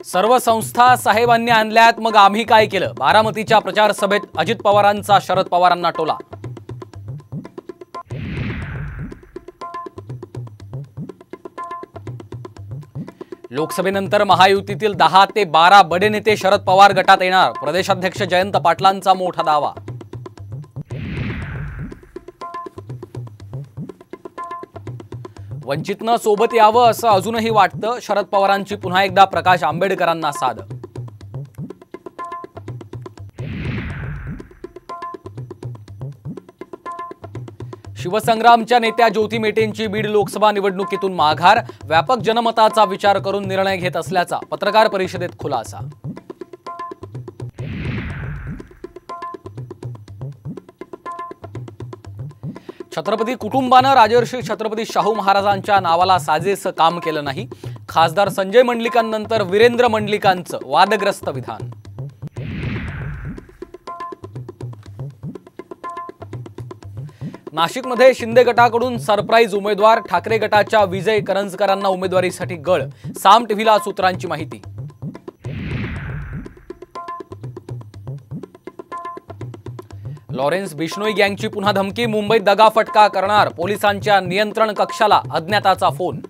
सर्व संस्था साहेबांनी आणल्यात, मग आम्ही काय केलं? बारामतीच्या प्रचार सभेत अजित पवारांचा शरद पवारांना टोला. लोकसभेनंतर महायुतीतील 10 ते 12 बडे नेते शरद पवार गटात येणार. प्रदेशाध्यक्ष जयंत पाटलांचा मोठा दावा. वंचितनं सोबत यावं असं अजूनही वाटतं. शरद पवारांची पुन्हा एकदा प्रकाश आंबेडकरांना साद. शिवसंग्रामच्या नेत्या ज्योती मेटेंची बीड लोकसभा निवडणुकीतून माघार. व्यापक जनमताचा विचार करून निर्णय घेत असल्याचा पत्रकार परिषदेत खुलासा. छत्रपती कुटुंबानं राजर्षी छत्रपती शाहू महाराजांच्या नावाला साजेसं काम केलं नाही. खासदार संजय मंडलिकांनंतर वीरेंद्र मंडलिकांचं वादग्रस्त विधान. नाशिकमध्ये शिंदे गटाकडून सरप्राईज उमेदवार. ठाकरे गटाच्या विजय करंजकरांना उमेदवारीसाठी गळ. साम टीव्हीला सूत्रांची माहिती. लॉरेन्स बिश्नोई गँगची पुन्हा धमकी. मुंबईत दगाफटका करणार. पोलिसांच्या नियंत्रण कक्षाला अज्ञाताचा फोन.